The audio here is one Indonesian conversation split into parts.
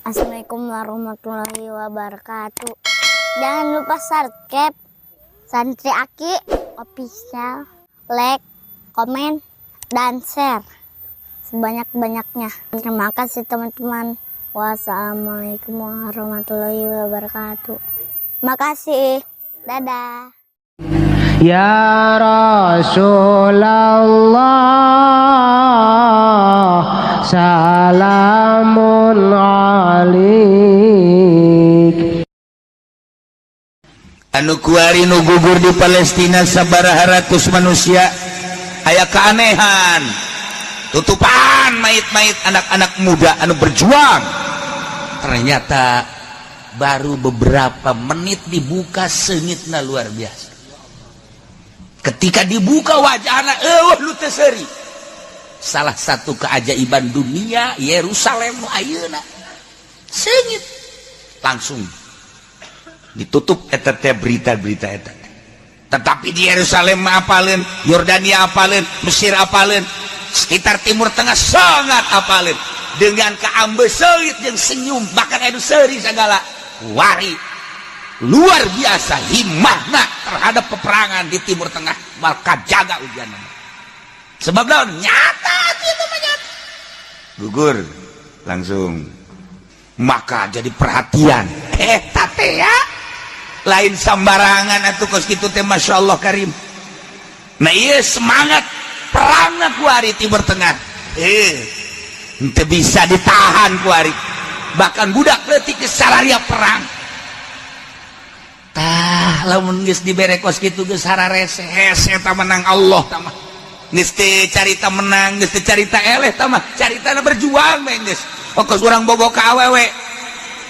Assalamualaikum warahmatullahi wabarakatuh. Jangan lupa subscribe Santri Aki Official, like, komen, dan share sebanyak-banyaknya. Terima kasih teman-teman. Wassalamualaikum warahmatullahi wabarakatuh. Makasih. Dadah. Ya Rasulullah, salamun alaik. Anu kuari nu gugur di Palestina sabaraha ratus manusia, aya keanehan, tutupan mayit-mayit anak-anak muda anu berjuang. Ternyata baru beberapa menit dibuka, seungitna luar biasa. Ketika dibuka wajahna, lu teu seuri. Salah satu keajaiban dunia Yerusalem nu ayeuna. Seungit langsung ditutup eta teh berita-berita eta. Tetapi di Yerusalem apaleun, Yordania apaleun, Mesir apaleun, sekitar Timur Tengah sangat apaleun dengan keambeuseut jeung senyum, bahkan anu seuri sagala wari. Luar biasa himmahna terhadap peperangan di Timur Tengah, maka jaga ujianna. Sebab naon? Nyata itu nyata. Gugur langsung. Maka jadi perhatian. Tate ya. Lain sambarangan atuh kos kitu teh masyaallah karim. Nah ieu semangat perangna ku ari Timur Tengah. Henteu bisa ditahan ku ari. Bahkan budak leutik geus sararia perang. Tah lamun geus dibere kos kitu geus hararese hese ta menang Allah tah mah. Geus teu carita menang, geus teu carita eleh tah mah, caritana berjuang we geus. Pokos urang bogo ka awewe.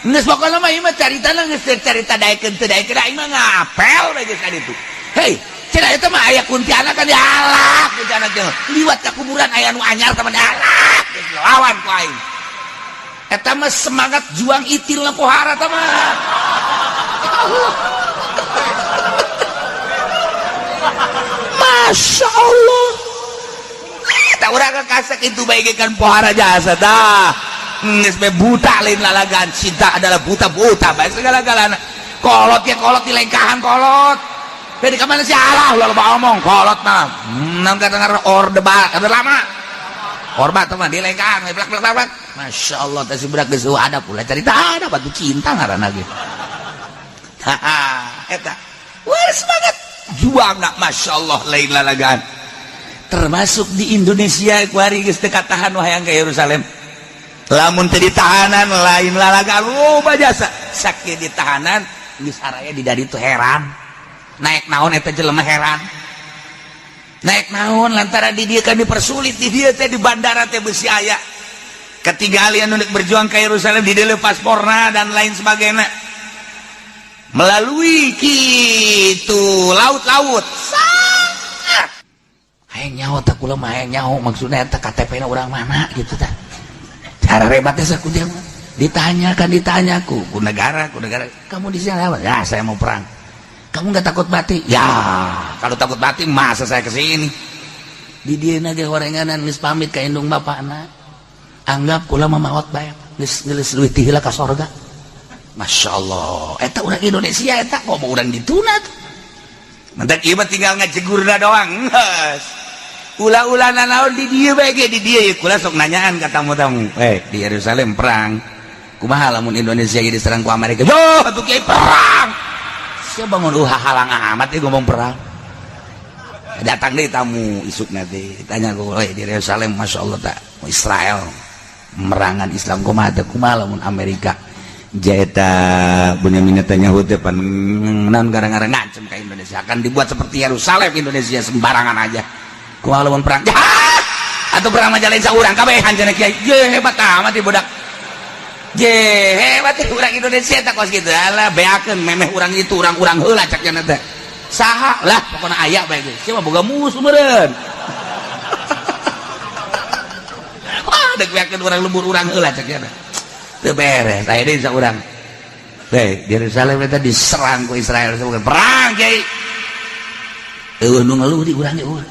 Geus pokona mah ieu mah caritana geus teu carita daekeun teu daekeun, aing mah ngapel we geus ka ditu. Hei, cenah eta mah aya kuntilanak kan dialak, kuntilanak teh liwat ka kuburan aya nu anyar tah mah dialak, geus lawan ku aing. Eta mah semangat juang itilna pohara tah mah. Masya Allah. Tak urang kakasek itu bagaikan pohara jasa dah. Nges be buta lain lalagan. Cinta adalah buta-buta baik segala-galana. Kolot ya kolot di lengkahan kolot. Dari kemana sih Allah lo omong kolot mah. Nang kata orde bak ada lama. Orba teman di lengkahan blak. Masya Allah teh si budak geus ada pula cerita ada batu cinta ngaranna ge. Eta wah semangat juang nak masya Allah lain lalagan. Termasuk di Indonesia kuari geus teu katahan hayang ke Yerusalem. Lamun teu ditahanan lain lalagan loba jasa. Saking ditahanan geus haraya di dari itu heran. Naik naon eta jelema heran. Naik naon lantaran di dieu kan dipersulit di dieu teh di bandara teh beusi aya. Ketiga alien untuk berjuang ke Yerusalem di dieu pasporna dan lain sebagainya. Melalui gitu laut-laut sangat hayang nyaho tak kula mah hayang nyaho maksudnya eta KTP-na urang mana gitu tah cara rebatnya sakudieu ditanyaku ku negara kamu di sini apa ya saya mau perang kamu nggak takut mati ya kalau takut mati masa saya kesini di dieu na ge horenganan geus pamit ka indung bapana anggap kula mah maot bae geus leuwih ti heula ka sorga. Masya Allah, eta orang Indonesia eta kok mau orang dituna tuh. Mentak ieu mah tinggal ngajegurna doang. Ulah-ulana naon di dieu bae ge di dieu kula sok nanyaan ka tamu-tamu. Di Yerusalem perang. Kumaha lamun Indonesia ge diserang ku Amerika? Yo, atuh kieu perang. Sia bangun halang amat ieu ngomong perang. Datang deui tamu isukna teh ditanya ku, di Yerusalem Masya Allah tak Israel merangan Islam kumaha lamun Amerika. Jaita Benyamin Netanyahu teh pan naon garang-garang ngancem ka Indonesia akan dibuat seperti Yerusalem Indonesia sembarangan aja. Kumaha lamun perang? Atau perang mah lain saurang kabeh hanjana kiai. Ye hebat amat ieu budak. Ye hebat urang Indonesia eta kos kitu. Alah beakeun memeh urang itu urang-urang heula cak cenah teh. Saha lah pokona aya bae ge. Sia mah boga musuh meureun. Dek beakeun urang lembur urang heula cak cenah. Teu beres, aya deui saurang. Di Yerusalem eta diserang ku Israel bukan perang kiai. Eueuh nu ngeluh di urang ge eueuh.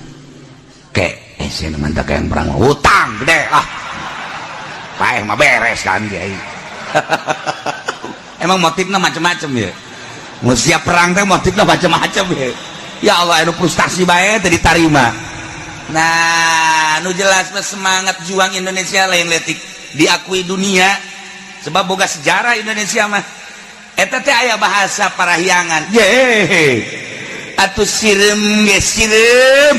Ke sia mantap yang perang utang gede lah. Paeh mah beres kan kiai. Emang motifnya macam-macam ya. Mau siap perang teh motifnya macam-macam ya. Ya Allah, itu frustasi bae teh diterima. Nah, nu jelas semangat juang Indonesia lain letik diakui dunia sebab boga sejarah Indonesia mah. Eta teh aya bahasa parahyangan. Ye. Atuh sirem ge sirem.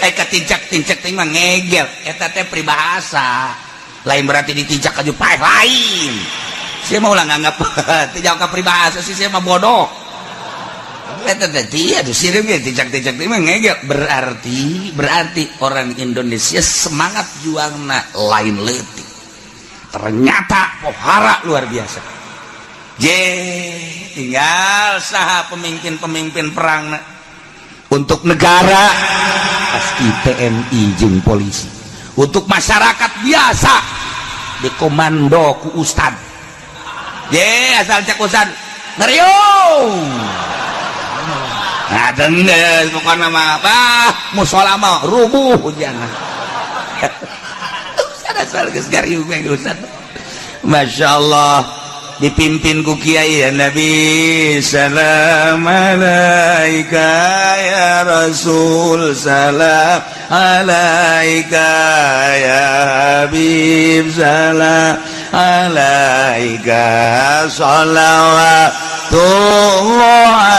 Katincak-tincak teh mah ngegel. Eta teh peribahasa. Lain berarti ditincak aju paeh lain. Saya mau lah nganggap teh jauh ka peribahasa sih saya mah bodoh. Eta teh atuh sirem ge tincak-tincak teh mah ngegel. Berarti orang Indonesia semangat juangna lain leutik. Ternyata pohara luar biasa. Tinggal saha pemimpin-pemimpin perang untuk negara pasti TNI jeung polisi, untuk masyarakat biasa dikomando ku ustad. Asal cek ustad ngeriung nah denges pokoknya mah apa musola mah rubuh jangan ustad asal geus ngeriung ustad. Masya Allah, dipimpin ku kiai ya Nabi, salam alaika ya Rasul, salam alaika ya Habib, salam alaika, salawatullah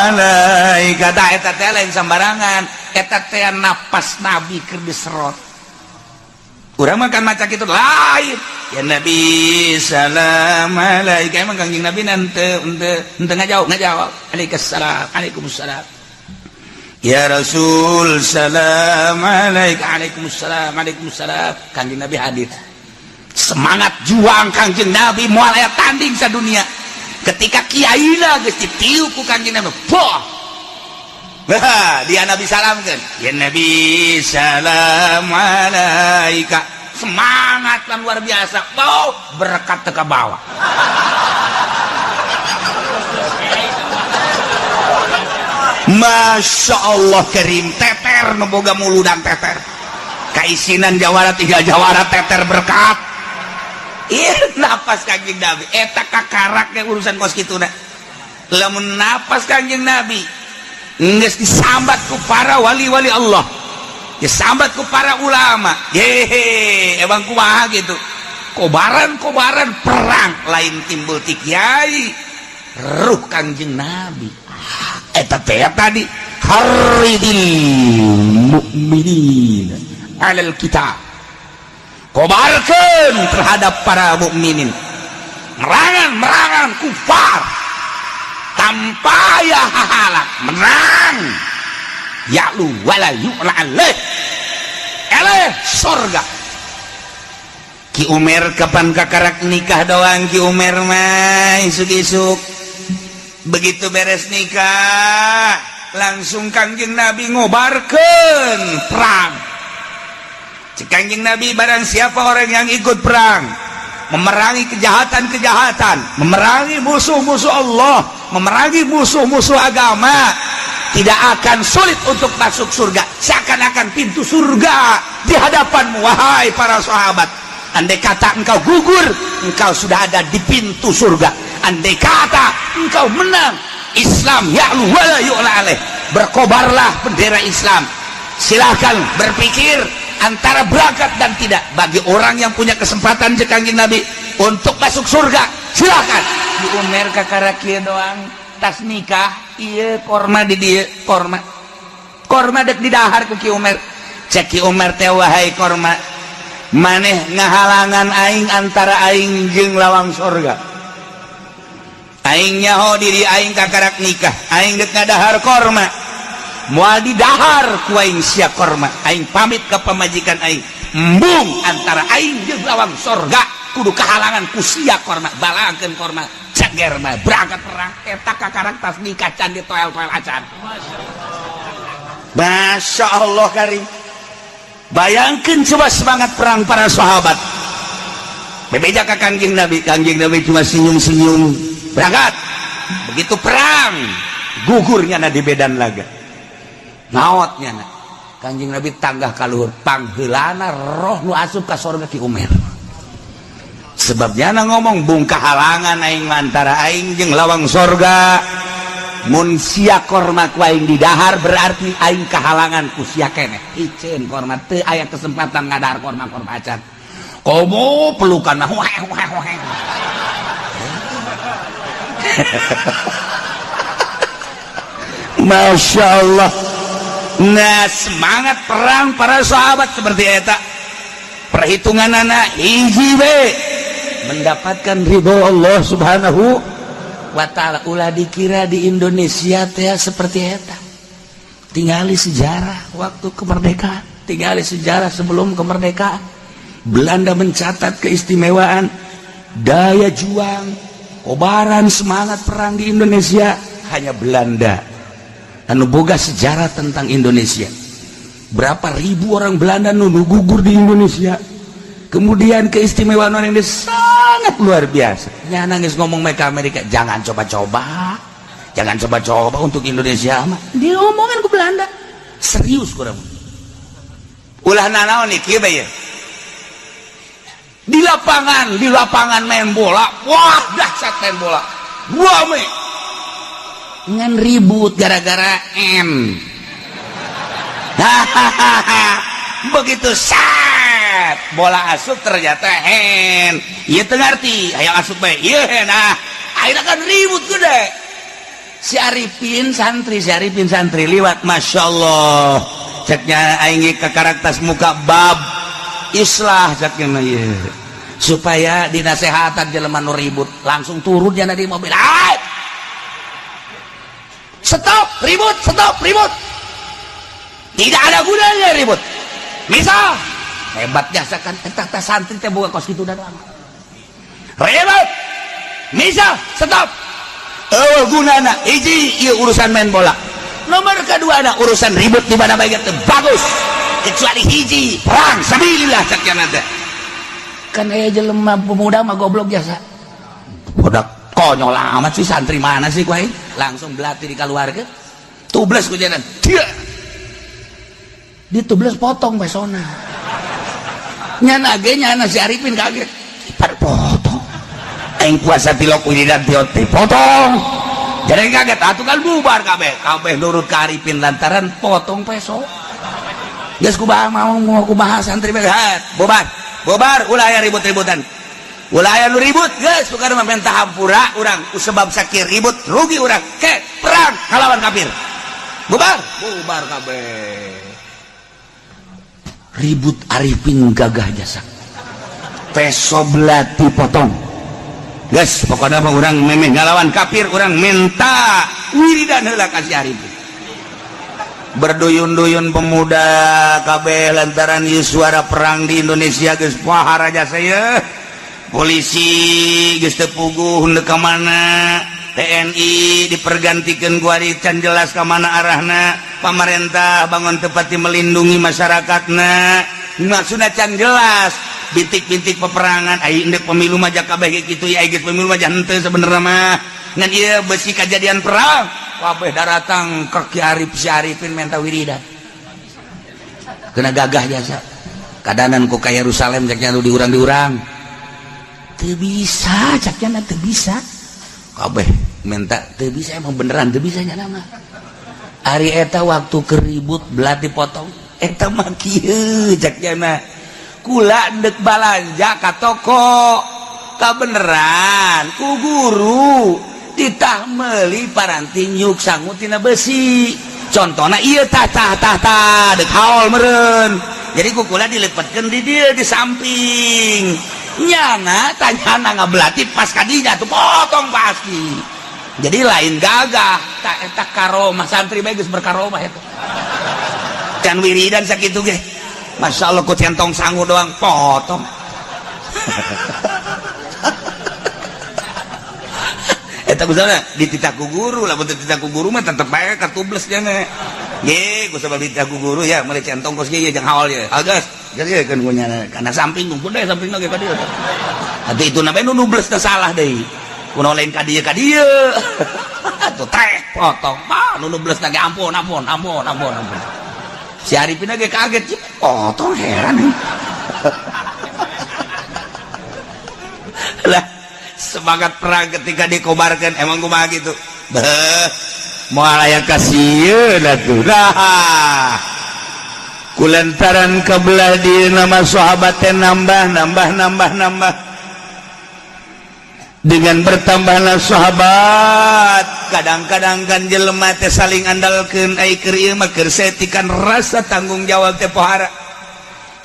alaika. Da eta teh lain sambarangan, eta teh napas Nabi keur diserot. Urang mah kan maca kitu lain. Ya Nabi salam alaika, emang kanjing Nabi nanti ngajawab alaikassalam, alaikumussalam. Ya Rasul salam alaika, alaikumussalam, alaikumussalam. Kanjing Nabi hadir. Semangat juang kanjing Nabi moal aya tanding sadunia. Ketika kiaina geus ditiup ku kanjing Nabi, poh. Dia Nabi salamkeun, ya Nabi salam alaika. Semangat kan luar biasa. Wow, berkat teka bawah. Masya Allah karim, teter neboga mulu dan teter. Kaisinan jawara 3 jawara teter berkat. Napas kanjeng Nabi. Eta kakaraknya urusan kos kituna. Lamun napas kanjeng Nabi geus disambat ku para wali-wali Allah. Disambat ku para ulama. Emang kumaha gitu. Kobaran perang lain timbul ti kiai. Ruh kanjeng Nabi. Eta teh tadi haridil mukminin alal kitab. Kobarkeun terhadap para mukminin. Merangan kufar. Tanpa ya halak menang. Ya'lu wala yu'la alaih. Eleh sorga. Ki Umar kapan kakarak nikah doang Ki Umar mah isuk-isuk. Begitu beres nikah langsung kanjeng Nabi ngobarkeun perang. Cek kanjeng Nabi, barang siapa orang yang ikut perang memerangi kejahatan-kejahatan, memerangi musuh-musuh Allah, memerangi musuh-musuh agama, tidak akan sulit untuk masuk surga. Seakan-akan pintu surga di hadapanmu, wahai para sahabat. Andai kata engkau gugur, engkau sudah ada di pintu surga. Andai kata engkau menang, Islam ya'lu wala yu'la alaih, berkobarlah bendera Islam. Silahkan berpikir antara berangkat dan tidak. Bagi orang yang punya kesempatan kanjeng Nabi untuk masuk surga, silahkan. Di Umar kakarakia doang tas nikah, iya korma di dia, korma dek di dahar ku Ki Umar. Cek Ki Umar teh, wahai korma, maneh ngahalangan aing antara aing jeung lawang surga. Aing nyaho diri aing kakarak nikah, aing dek ngadahar korma. Moal di dahar ku aing sia korma, aing pamit ke pamajikan aing, embung antara aing jeung lawang surga kudu kahalangan ku sia korma, balaangkeun korma. Cager mah berangkat perang eta kakarak tas nikah can ditoel-toel acan. Masya Allah karim. Bayangkan coba semangat perang para sahabat. Bebeja ka kanjeng Nabi cuma senyum-senyum berangkat. Begitu perang gugurnya na di bedan laga. Naotnya na kanjeng Nabi tanggah kaluhur pangheulana roh nu asup ka surga Ki Umar. sebabnya na ngomong bung kahalangan aing antara aing jeung lawang sorga mun sia korma ku aing di dahar berarti aing kahalangan ku sia keneh iceun korma teu aya kesempatan ngadahar korma acan komo pelukan mah Masya Allah. Nah semangat perang para sahabat seperti eta perhitungan anak hiji be mendapatkan ridho Allah subhanahu wa ta'ala. Ulah dikira di Indonesia teh seperti eta, tinggali sejarah waktu kemerdekaan, tinggali sejarah sebelum kemerdekaan. Belanda mencatat keistimewaan daya juang kobaran semangat perang di Indonesia hanya Belanda anu boga sejarah tentang Indonesia. Berapa ribu orang Belanda nu gugur di Indonesia. Kemudian keistimewaan orang Indonesia sangat luar biasa. Nya nangis ngomong mereka Amerika, jangan coba-coba. Jangan coba-coba untuk Indonesia mah. Dia ngomongan ke Belanda. Serius kurang. Ulah nanaon nih kieu bae. Di lapangan main bola. Wah, dahsyat main bola. Gua me ngan ribut gara-gara M. Begitu sat bola asup ternyata hen. Ieu teu ngarti hayang asup bae. Ieu hen nah. Akhirnya kan ribut gede. Si Arifin santri liwat masyaallah. Ceknya aing ke karaktas muka bab islah ceknya ieu. Supaya dinasehatan jelema nu ribut langsung turun jana di mobil. Stop ribut. Tidak ada gunanya ribut. Misal hebat jasa kan entah santri teh boga kos kitu dan lama. Ribut. Misal stop. Gunana hiji ieu urusan main bola. Nomor kedua urusan ribut di mana bae teh bagus. Kecuali hiji perang sabilillah sakjana teh. Kan aya jelema pemuda mah goblok jasa. Bodak konyol amat sih santri mana sih kuai langsung belati di keluarga tubles ku jalan dia tubles potong besona nyana si Arifin kaget pada potong aing puasa tilok wiridan tioti potong jadi kaget atuh kan bubar kabeh nurut ka Arifin lantaran potong peso geus kumaha mau kumaha santri behat bobar ulah aya ribut-ributan. Ulah aya nu ribut geus tukar mah minta hampura urang sebab sakit ribut rugi urang ke perang ngalawan kafir. Bubar kabeh. Ribut Arifin gagah jasa. Peso belati potong. Geus pokona mah urang memeh ngalawan kafir urang minta wiridan heula ka si Arifin. Berduyun-duyun pemuda kabeh lantaran ieu suara perang di Indonesia geus pahar jasa ye. Polisi geus teu puguh henteu ka mana, TNI dipergantikeun ku ari can jelas ka mana arahna, pamarentah bangun tepati melindungi masyarakatna maksudna can jelas bintik-bintik peperangan ai endek pemilu mah jak kabeh kitu ya geus pemilu mah henteu sabenerna mah ngan ieu besi kejadian perang kabeh daratang ka Ki Arif si Arifin menta wiridan kena gagah jasa kadanan ku ka Yerusalem caknya nu diurang teu bisa caknya teu bisa kabeh minta teu bisa emang beneran teu bisa nya nama ari eta waktu keribut belati potong eta mah kieu caknya kula dek balanja ka toko kabeneran ku guru ditah meuli paranti nyuk sangu tina besi contohna ieu tah dek haol meureun jadi ku kula dilepetkeun di dieu di samping nyana tanyana ngabelati pas kadinya tuh potong pasti jadi lain gagah tak eta karomah santri bae geus berkaromah eta can wiridan sakitu ge Masya Allah ku centong sangu doang potong eta kusana ditita ku guru lamun teu ditita ku guru mah tetep bae katubles nya ye ku sabab ditita ku guru ya meuli centong kos ge jeung haol ye agas jadi kan gue nyana karena samping kumpul deh samping lagi kadieu atuh itu namanya nubles teh salah deui kuno lain kadieu atuh teh potong mah nubles lagi ampun si Arifin lagi kaget potong heran semangat perang ketika dikobarkan emang kumaha gitu beuh moal aya kasieun atuh nah kulantaran kabelah di nama sahabat teh nambah dengan bertambahna sahabat kadang-kadang kan jelema teh saling andalkeun ai keur ieu mah keur setikan rasa tanggung jawab teh pohara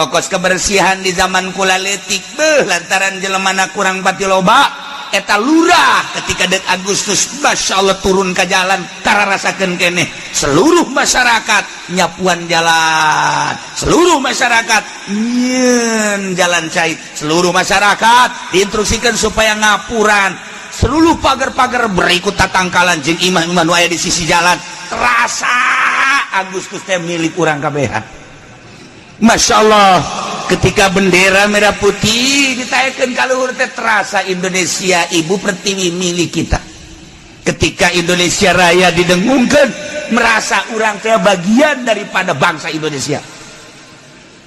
ongkos kebersihan di zaman kula leutik beuh lantaran jelemana kurang pati loba eta lurah ketika dek Agustus Masya Allah turun ke jalan tara rasakeun keneh seluruh masyarakat nyapuan jalan seluruh masyarakat nyeun jalan cai seluruh masyarakat diinstruksikan supaya ngapuran seluruh pagar-pagar berikut tatangkalan jeung imam-imam nu aya di sisi jalan terasa Agustus teh milik urang kabehan Masya Allah ketika bendera merah putih ditayakan kaluhur teh terasa Indonesia ibu pertiwi milik kita ketika Indonesia Raya didengungkan merasa orang teh bagian daripada bangsa Indonesia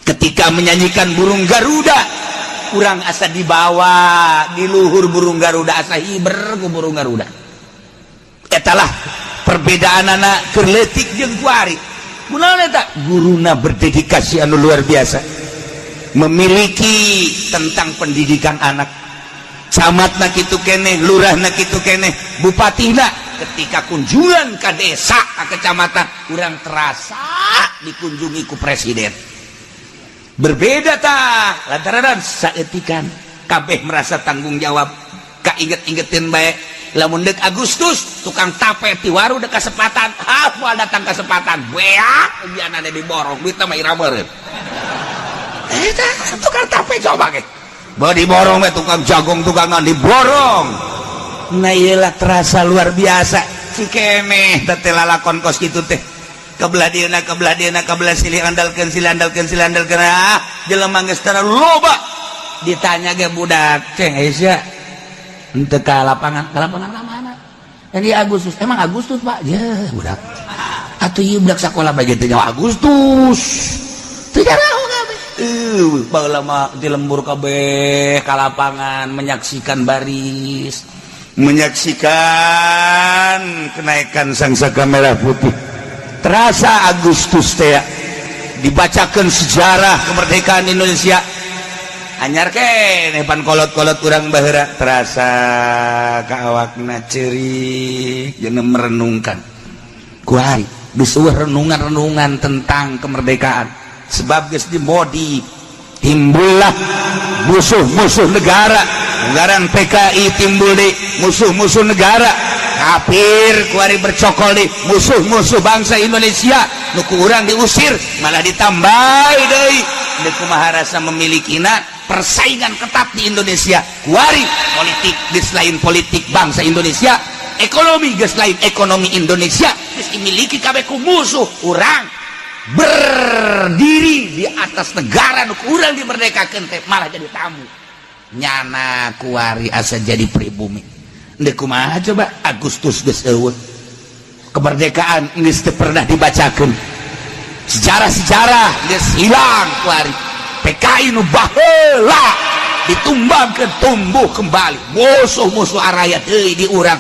ketika menyanyikan burung Garuda orang asa dibawa di luhur burung Garuda asa hiber ku burung Garuda etalah perbedaan anak kerletik jeung kuari kunaon eta guruna berdedikasi anu luar biasa memiliki tentang pendidikan anak camatna kitu keneh lurahna kitu keneh bupatina ketika kunjungan ke desa ke kecamatan kurang terasa dikunjungi ku presiden berbeda tah lantaran saeutikan kabeh merasa tanggung jawab kainget-ingetin bae lamun dek Agustus tukang tape ti waru dek kesempatan moal datang kesempatan beak bianana diborong duit mah iramereun eta tukang tape coba ge bae diborong we tukang jagung tukangan diborong nah iyalah terasa luar biasa si keneh teh lalakon kos kitu teh kebelah dieuna kebelah silih andalkeun jelema geus tara loba ditanya ge budak ceng Aisyah ente ke lapangan mana ini Agustus emang Agustus pak ya budak atuh ieu budak sakola bae teh nyawa Agustus teu jarang kabeh baheula mah di lembur kabeh ka lapangan menyaksikan baris menyaksikan kenaikan sangsaka merah putih terasa Agustus teh dibacakan sejarah kemerdekaan Indonesia anyar keneh pan kolot-kolot urang baheura terasa ka awakna ceurik jeung merenungkan kuari geus renungan-renungan tentang kemerdekaan sebab geus dimodi timbullah musuh-musuh negara anggaran PKI timbul di musuh-musuh negara kafir kuari bercokol di musuh-musuh bangsa Indonesia nu ku urang diusir malah ditambahi deui deuk kumaha rasa memilikiنا persaingan ketat di Indonesia kuari politik geus lain politik bangsa Indonesia ekonomi geus lain ekonomi Indonesia geus dimiliki kabeh ku musuh urang berdiri di atas negara nu urang dimerdekakeun teh malah jadi tamu nyana kuari asa jadi pribumi deuk kumaha coba Agustus geus eueuh kemerdekaan geus teu pernah dibacakeun sejarah-sejarah geus hilang kuari PKI nu baheula ditumbangkeun tumbuh kembali musuh-musuh araya deui di urang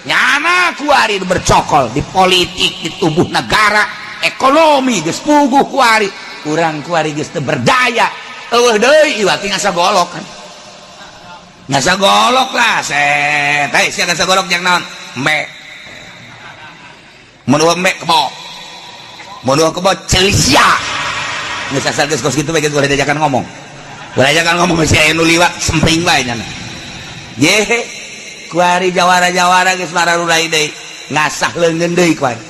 nyana kuari bercokol di politik di tubuh negara ekonomi geus puguh kuari urang kuari geus teu berdaya eueuh deui ieu teh ngasa golok kan ngasa golok lah set teh sia ngasa golok jeung naon me mun me kebo mun kebo celisia geus asal geus kos kitu bae geus boleh diajakan ngomong si aya nu liwat sempring bae nya ye kuari jawara-jawara geus mararulai deui ngasah leungeun deui kuari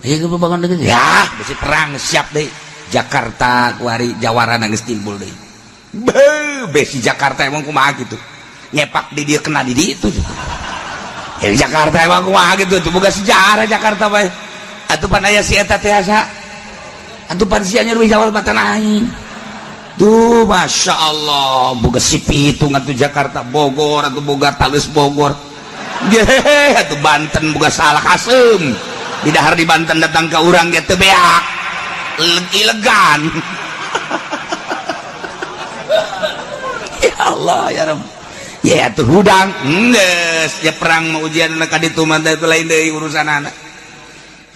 ieu ge bangun deui ya bisi perang siap deui Jakarta kuari jawarana geus timbul deui besi Jakarta emang kumaha gitu nyepak di dia kena di itu Jakarta emang kumaha gitu itu boga sejarah Jakarta bae atuh pan aya si eta teh asa atuh pan sia nya leuwih jawal matan aing tuh Masya Allah boga si pitung atuh Jakarta Bogor atuh boga Tales Bogor ge atuh Banten boga salah kasem di dahar di Banten datang ke urang ge teu beak ilegan ya Allah ya Rabb ya tuh hudang geus ya perang mau ujian ka ditu mah itu lain deui urusan anak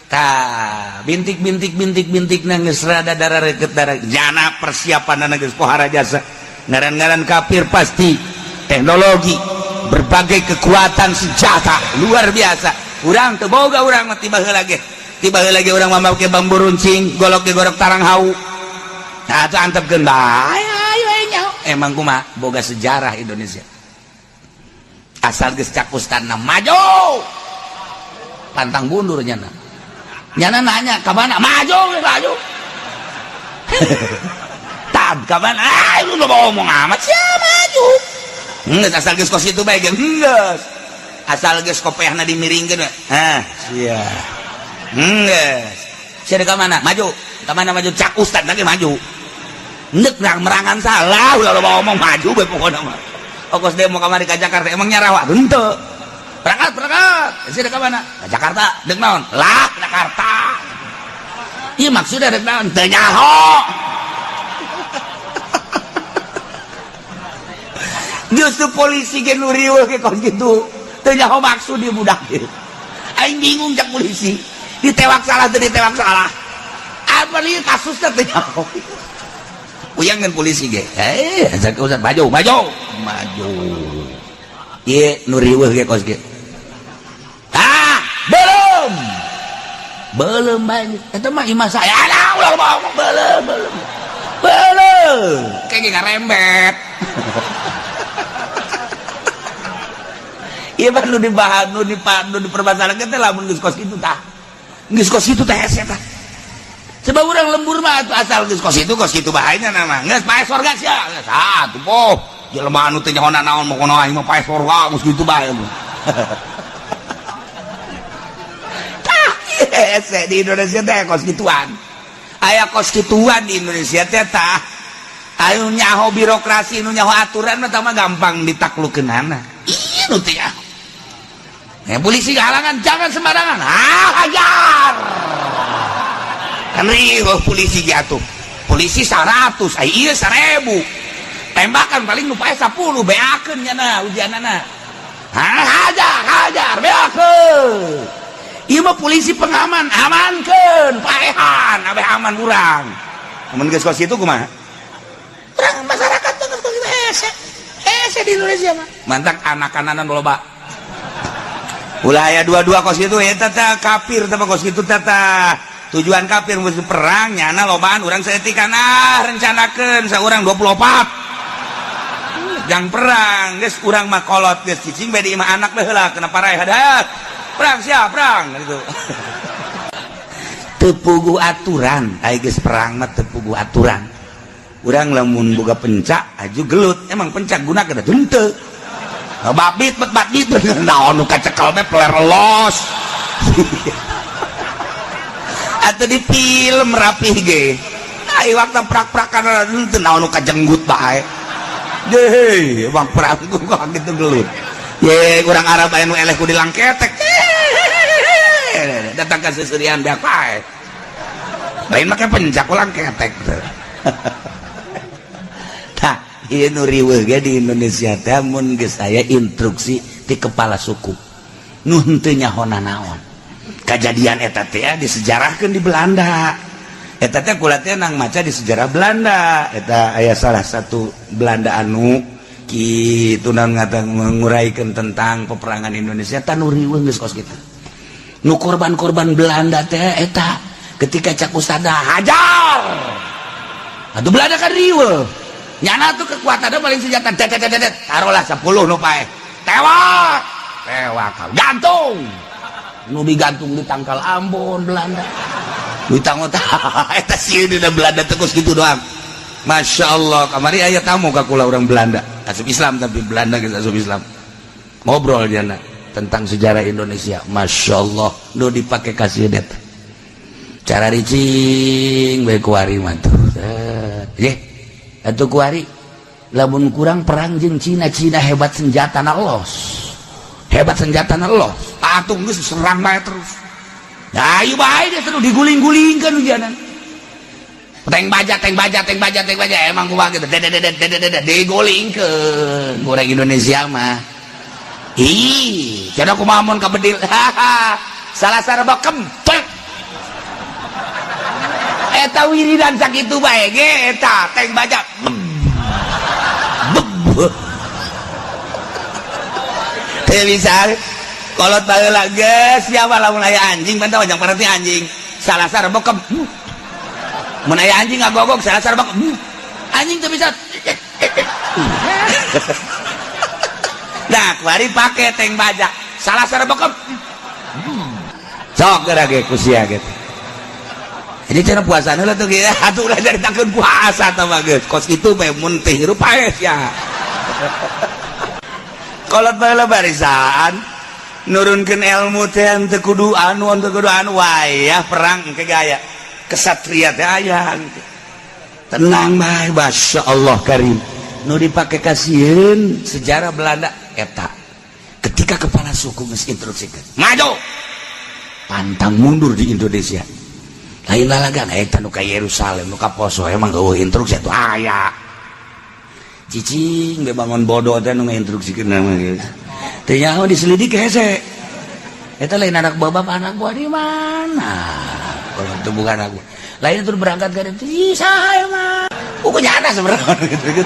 tah bintik geus rada darareukeut jana persiapan geus pohara jasa ngaran-ngaran kafir pasti teknologi berbagai kekuatan senjata luar biasa urang teu boga urang mah tiba heula ge urang mah make bambu runcing golok tarang hau nah itu antepkeun bae ayo nyaho emang kumaha boga sejarah Indonesia asal geus cakustan maju pantang mundur nyana nanya ka mana maju tad ka mana lu ngomong amat sia maju geus asal geus kos itu bae geus asal geus kopehna dimiringkeun sia geus sia ka mana maju cakustan lagi maju neuk merangan salah ulah ngomong maju bae pokona mah ongkos demo kamari ka Jakarta emang nyarawa henteu berangkat sih ka mana ka Jakarta deuk naon lah Jakarta ieu maksudna deuk naon teu nyaho justru polisi ge nu riweuh ge kos kitu teu nyaho maksud ieu budak ieu aing bingung cak polisi ditewak salah teu ditewak salah apa ieu kasusna teu nyaho uyangan polisi ge ajak urusan maju ieu nu riweuh ge kos ge belum banyak eta mah imah saya ulah ngomong belum kayak ngarembet ieu mah nu dibahas nu dipermasalahan teh lamun geus kos kitu tah hese tah sebab urang lembur mah asal geus kos kitu bahayana nama geus pae sorga sia geus atuh poh jelema anu teh nyahona naon mokono aing mah pae sorga geus kitu bae hese di Indonesia teh kos kituan aya kos kituan di Indonesia teh tah anu nyaho birokrasi nu nyaho aturan mah tah mah gampang ditaklukkeunana ieu nu teh polisi halangan jangan sembarangan hajar kan riweuh polisi ge atuh polisi 100 ieu 1000 tembakan paling nu pae 10 beakeun nya ujianana hajar beakeun ieu mah polisi pengaman amankeun paehan abeh aman urang mun geus kos kitu kumaha urang masyarakat teh geus kitu hese di Indonesia mah mantak anak-ananan loba ulah aya dua-dua kos kitu eta teh kafir teh kos kitu teh tujuan kafir musuh perang nyana lobaan urang saeutik rencanakeun saurang 24 jang perang geus urang mah kolot geus cicing bae di imah anak teh heula kenapa rae hadat perang siap perang gitu tepugu aturan aya geus perang mah tepugu aturan urang lamun boga pencak aju gelut emang pencak gunakeun henteu babit naon nu kacekel mah peler los atuh di film rapih ge ai waktu prak-prakan henteu naon nu kajenggut bae deui emang perang kok kitu gelut ye urang Arab anu eleh ku dilangketek datang ke seserian beak pae lain make pencak ulang ketek tah ieu nu riweuh ge di Indonesia teh mun geus aya instruksi ti kepala suku nu henteu nyahona naon kajadian eta teh disejarahkeun di Belanda eta teh kula teh nang maca di sejarah Belanda eta aya salah satu Belanda anu kitu nang nguraykeun tentang peperangan Indonesia tah nu riweuh geus kos kitu nu korban-korban Belanda teh eta ketika cakusada hajar atuh Belanda kan riweuh nyana tuh kekuatannya paling senjata dedet taruhlah 10 nu pae tewak gantung nu digantung di tangkal Ambon Belanda ditangot eta sieun dina Belanda teh geus kitu doang Masya Allah kamari aya tamu ka kula urang Belanda asup Islam tapi Belanda geus asup Islam ngobrol jana tentang sejarah Indonesia Masya Allah nu dipake kasih det cara ricing bae kuari mah tuh ye atuh kuari lamun kurang perang jeung Cina hebat senjatana los atuh geus serang bae terus nah ieu bae teh diguling-gulingkeun ujianan teng baja emang gua gitu digoling ke goreng Indonesia mah cenah kumaha mun kabedil salah sareba kempek eta wiridan sakitu bae ge eta teng baja teu bisa kolot baheula geus siapa lamun aya anjing bantah wajang parati anjing salah sareba mun aya anjing ngagogok salah sareba anjing teu bisa nah kuari pake teng bajak salah sareba sok geura ge kusia gitu jadi cara puasa heula tuh ge atuh ulah caritakeun puasa tah mah geus kos kitu bae mun teh hirup paes ya kolot baheula barisan nurunkeun ilmu teh teu kudu anu wayah perang ke gaya kesatria teh aya tenang bae masyaallah karim nu dipake kasieun sejarah Belanda eta ketika kepala suku geus instruksikeun maju pantang mundur di Indonesia lain lalagan eta nu ka Yerusalem nu ka poso emang eueuh instruksi atuh aya cicing be bangun bodoh teh nu ngainstruksikeun mah geus teu nyaho diselidik hese eta lain anak babab anak buah di mana kalau itu bukan anak buah lain itu berangkat ke itu saha mah pokoknya ada sebenarnya gitu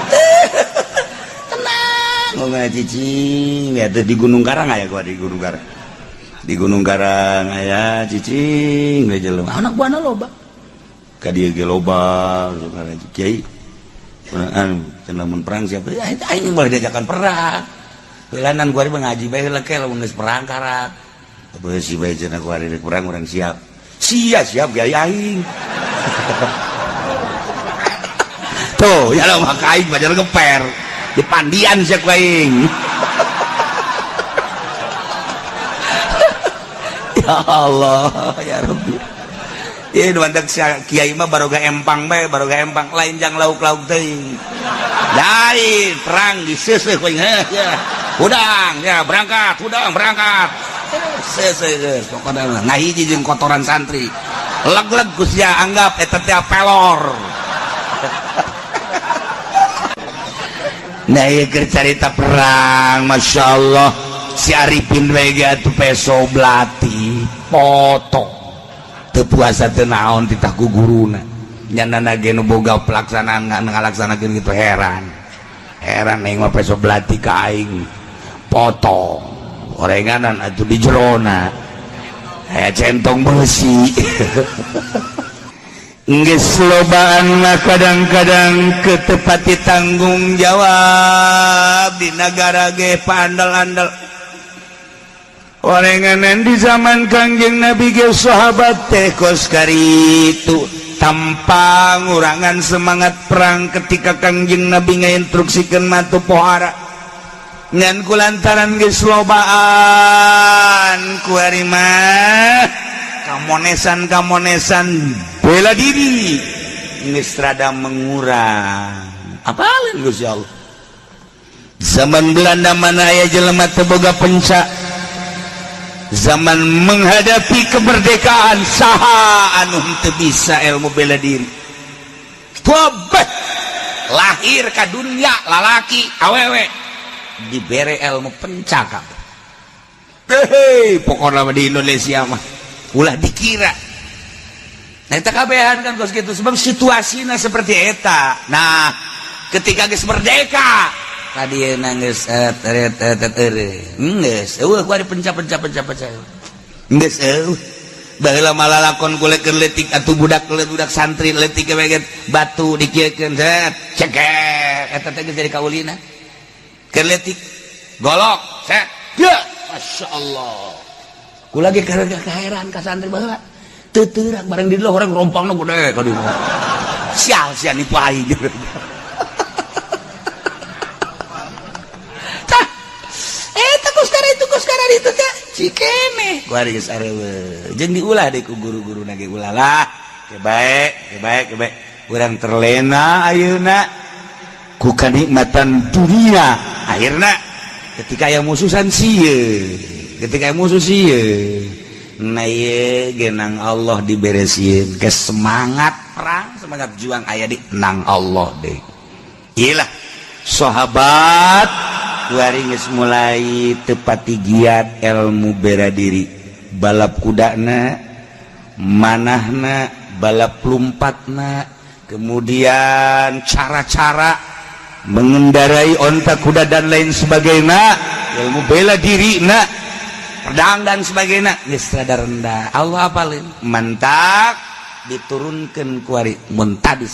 tenang ngomong cicing ya di Gunung Karang aya gua di Gunung Karang aya cicing we jelema anak buahna loba ka dieu ge loba kiai anu lamun perang siapa aing boleh diajakan perang heulangan gua ngaji bae heula ke lamun geus perang karak beusi bae cenah gua rek perang urang siap kiai aing tuh ya lo maka aing bajar geper di pandian sia ku aing ya Allah ya Rabbi ieu nu mantek kiai mah baroga empang bae lain jang lauk-lauk teuing lain perang diseuseuh ku aing ya udang ya berangkat seuseuh geus pokona ngahiji jeung kotoran santri leg-leg Gusya anggap eta teh pelor nah ieu keur carita perang masyaallah si Arifin we ge atuh peso belati potong teu puasa teu naon titah ku guruna nyanana ge nu boga pelaksanaan ngalaksanakeun kitu heran aing mah peso belati ka aing potong orenganan atuh di jerona aya centong besi geus lobaan mah kadang-kadang ketepati tanggung jawab di negara ge pandal-andal orenganan di zaman Kangjeng Nabi ge sahabat teh kos karitu tanpa ngurangan semangat perang ketika Kangjeng Nabi ngainstruksikeun matu pohara ngan kulantaran geus lobaan kuari mah kamonesan bela diri geus rada mengurang apalin Gusti Allah zaman Belanda mana aya jelema teu boga penca zaman menghadapi kemerdekaan saha anu teu bisa ilmu bela diri tobeh lahir ka dunia lalaki awewe dibere ilmu pencakap pokoknya di Indonesia mah ulah dikira nah eta kabehan kan kos gitu sebab situasinya seperti eta nah ketika geus merdeka tadi geus geus eueuh ku ari penca geus eueuh baheula malah lakon kulekeun leutik atuh budak santri leutik we batu dikieukeun ceker eta teh geus jadi kaulina keletik golok set ya masyaallah ku lagi kaheran ka santri baheula teu teurak bareng di dieu orang rompangna gede ka dieu sial nipu aing tah eta kuskara itu teh cikene ku ari geus areueuh jeung diulah deui ku guru-guruna ge ulah lah ke bae urang terlena ayeuna ku kanikmatan dunia akhirnya ketika yang musuhan sieun nah ieu genang Allah diberesin ke semangat perang semangat juang aya di nang Allah deh. Iyalah sahabat kuari geus mulai tepati giat ilmu bela diri, balap kudana, manahna, balap lompatna, kemudian cara-cara mengendarai onta kuda dan lain sebagainya, ilmu bela diri na, pedang dan sebagainya, geus rada rendah. Allah apalin mantap diturunkan kuari mun tadi